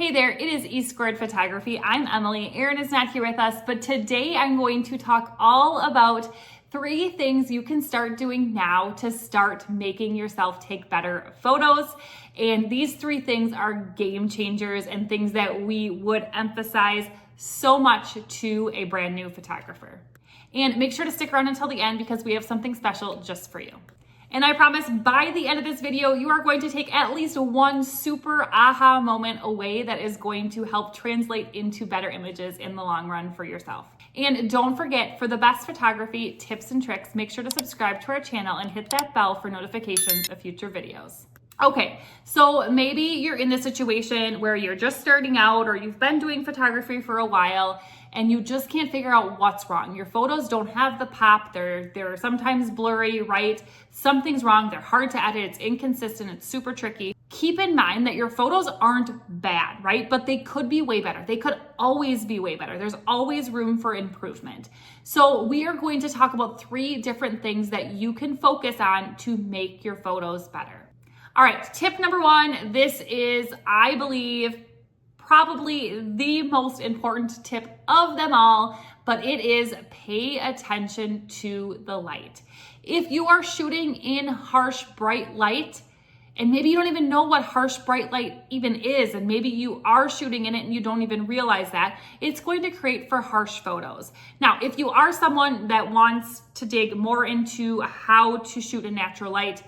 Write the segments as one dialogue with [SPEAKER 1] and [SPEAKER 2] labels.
[SPEAKER 1] Hey there, it is E Squared Photography. I'm Emily. Erin is not here with us, but today I'm going to talk all about 3 things you can start doing now to start making yourself take better photos. And these 3 things are game changers and things that we would emphasize so much to a brand new photographer. And make sure to stick around until the end because we have something special just for you. And I promise by the end of this video, you are going to take at least one super aha moment away that is going to help translate into better images in the long run for yourself. And don't forget, for the best photography tips and tricks, make sure to subscribe to our channel and hit that bell for notifications of future videos. Okay, so maybe you're in this situation where you're just starting out or you've been doing photography for a while and you just can't figure out what's wrong. Your photos don't have the pop, they're sometimes blurry, right? Something's wrong, they're hard to edit, it's inconsistent, it's super tricky. Keep in mind that your photos aren't bad, right? But they could be way better. They could always be way better. There's always room for improvement. So we are going to talk about 3 different things that you can focus on to make your photos better. All right, tip number 1, this is, I believe, probably the most important tip of them all, but it is pay attention to the light. If you are shooting in harsh, bright light, and maybe you don't even know what harsh, bright light even is, and maybe you are shooting in it and you don't even realize that, it's going to create for harsh photos. Now, if you are someone that wants to dig more into how to shoot in natural light,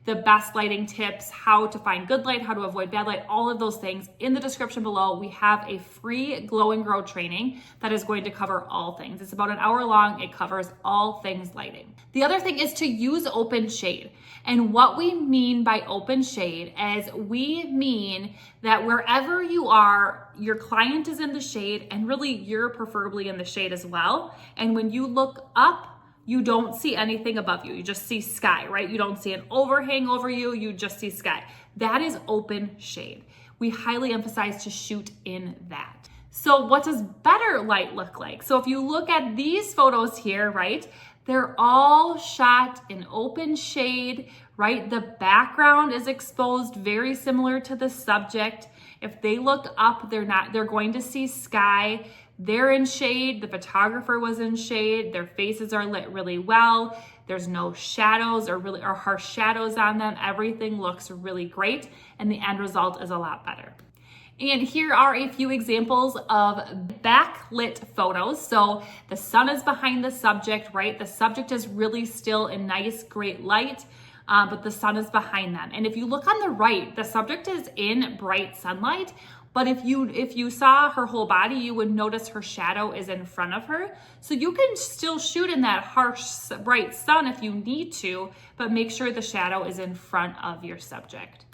[SPEAKER 1] the best lighting tips, how to find good light, how to avoid bad light, all of those things. In the description below, we have a free Glow and Grow training that is going to cover all things. It's about an hour long. It covers all things lighting. The other thing is to use open shade. And what we mean by open shade is we mean that wherever you are, your client is in the shade and really you're preferably in the shade as well. And when you look up, you don't see anything above you. You just see sky, right? You don't see an overhang over you. You just see sky. That is open shade. We highly emphasize to shoot in that. So what does better light look like? So if you look at these photos here, right? They're all shot in open shade, right? The background is exposed, very similar to the subject. If they look up, they're going to see sky. They're in shade, the photographer was in shade, their faces are lit really well, there's no shadows or harsh shadows on them, everything looks really great, and the end result is a lot better. And here are a few examples of backlit photos. So the sun is behind the subject, right? The subject is really still in nice, great light, but the sun is behind them. And if you look on the right, the subject is in bright sunlight, but if you saw her whole body, you would notice her shadow is in front of her. So you can still shoot in that harsh, bright sun if you need to, but make sure the shadow is in front of your subject.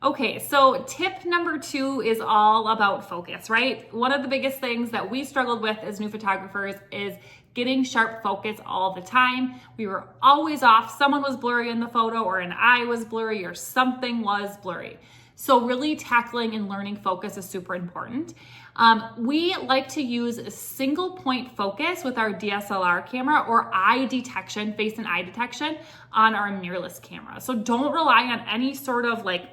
[SPEAKER 1] Okay, so tip number 2 is all about focus, right? One of the biggest things that we struggled with as new photographers is getting sharp focus all the time. We were always off. Someone was blurry in the photo, or an eye was blurry, or something was blurry. So really tackling and learning focus is super important. We like to use a single point focus with our DSLR camera or eye detection, face and eye detection on our mirrorless camera. So don't rely on any sort of like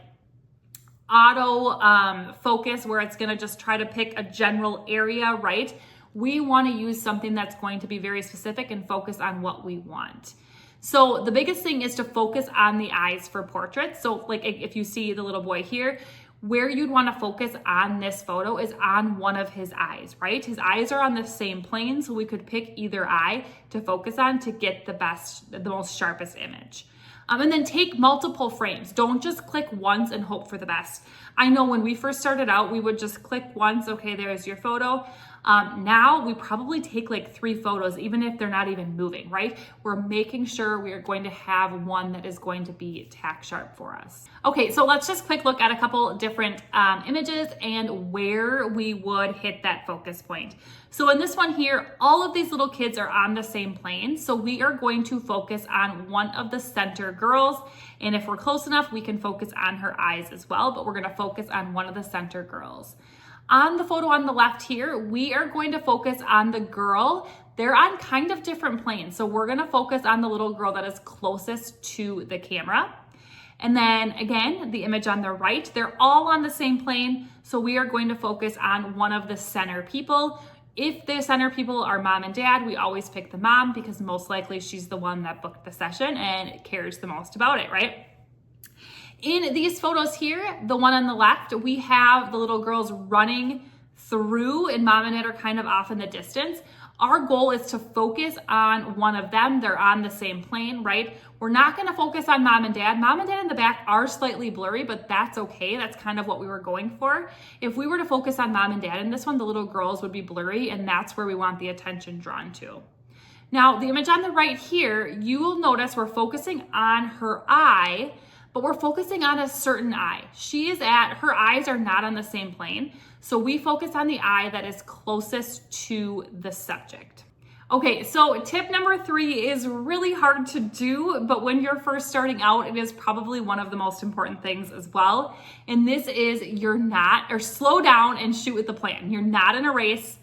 [SPEAKER 1] auto focus where it's gonna just try to pick a general area, right? We wanna use something that's going to be very specific and focus on what we want. So the biggest thing is to focus on the eyes for portraits. So like if you see the little boy here, where you'd want to focus on this photo is on one of his eyes, right? His eyes are on the same plane, so we could pick either eye to focus on to get the most sharpest image. And then take multiple frames. Don't just click once and hope for the best. I know when we first started out, we would just click once, okay, there's your photo. Now we probably take like 3 photos, even if they're not even moving, right? We're making sure we are going to have one that is going to be tack sharp for us. Okay, so let's just quick look at a couple different images and where we would hit that focus point. So in this one here, all of these little kids are on the same plane. So we are going to focus on one of the center girls. And if we're close enough, we can focus on her eyes as well, but we're gonna focus on one of the center girls. On the photo on the left here, we are going to focus on the girl. They're on kind of different planes. So we're gonna focus on the little girl that is closest to the camera. And then again, the image on the right, they're all on the same plane. So we are going to focus on one of the center people. If the center people are mom and dad, we always pick the mom because most likely she's the one that booked the session and cares the most about it, right? In these photos here, the one on the left, we have the little girls running through and mom and dad are kind of off in the distance. Our goal is to focus on one of them. They're on the same plane, right? We're not going to focus on mom and dad. Mom and dad in the back are slightly blurry, but that's okay. That's kind of what we were going for. If we were to focus on mom and dad in this one, the little girls would be blurry, and that's where we want the attention drawn to. Now, the image on the right here, you will notice we're focusing on her eye, but we're focusing on a certain eye. Her eyes are not on the same plane. So we focus on the eye that is closest to the subject. Okay, so tip number 3 is really hard to do, but when you're first starting out, it is probably one of the most important things as well. And this is slow down and shoot with the plan. You're not in a race.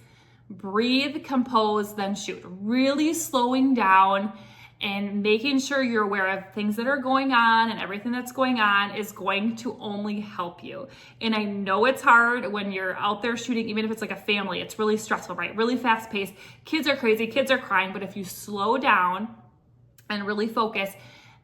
[SPEAKER 1] Breathe, compose, then shoot. Really slowing down and making sure you're aware of things that are going on, and everything that's going on is going to only help you. And I know it's hard when you're out there shooting, even if it's like a family, it's really stressful, right? Really fast paced. Kids are crazy, kids are crying, but if you slow down and really focus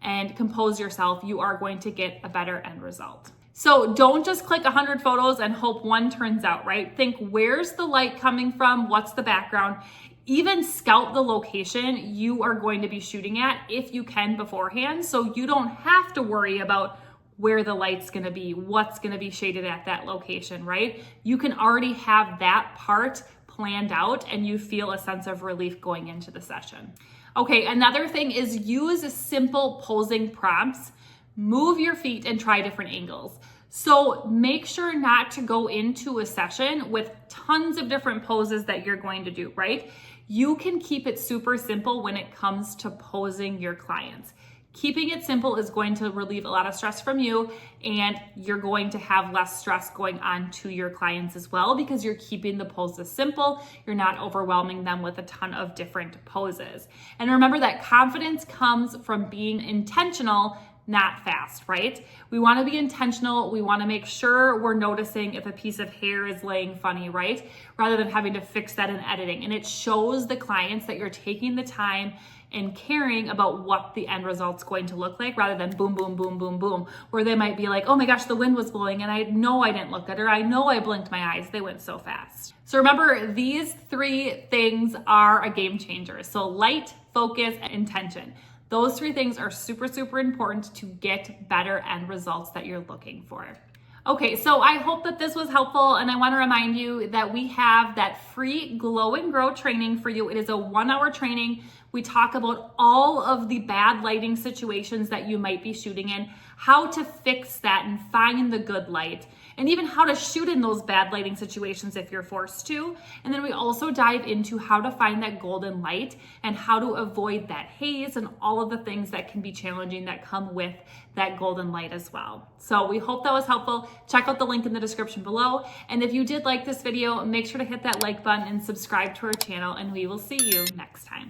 [SPEAKER 1] and compose yourself, you are going to get a better end result. So don't just click 100 photos and hope one turns out, right? Think, where's the light coming from? What's the background? Even scout the location you are going to be shooting at if you can beforehand, so you don't have to worry about where the light's going to be, what's going to be shaded at that location, right? You can already have that part planned out and you feel a sense of relief going into the session. Okay, another thing is use simple posing prompts. Move your feet and try different angles. So make sure not to go into a session with tons of different poses that you're going to do, right? You can keep it super simple when it comes to posing your clients. Keeping it simple is going to relieve a lot of stress from you, and you're going to have less stress going on to your clients as well because you're keeping the poses simple. You're not overwhelming them with a ton of different poses. And remember that confidence comes from being intentional, not fast, right? We want to be intentional. We want to make sure we're noticing if a piece of hair is laying funny, right? Rather than having to fix that in editing. And it shows the clients that you're taking the time and caring about what the end result's going to look like, rather than boom, boom, boom, boom, boom, where they might be like, oh my gosh, the wind was blowing and I know I didn't look at her. I know I blinked my eyes. They went so fast. So remember, these 3 things are a game changer. So light, focus, and intention. Those 3 things are super, super important to get better end results that you're looking for. Okay, so I hope that this was helpful, and I want to remind you that we have that free Glow and Grow training for you. It is a 1-hour training. We talk about all of the bad lighting situations that you might be shooting in, how to fix that and find the good light, and even how to shoot in those bad lighting situations if you're forced to. And then we also dive into how to find that golden light and how to avoid that haze and all of the things that can be challenging that come with that golden light as well. So we hope that was helpful. Check out the link in the description below. And if you did like this video, make sure to hit that like button and subscribe to our channel, and we will see you next time.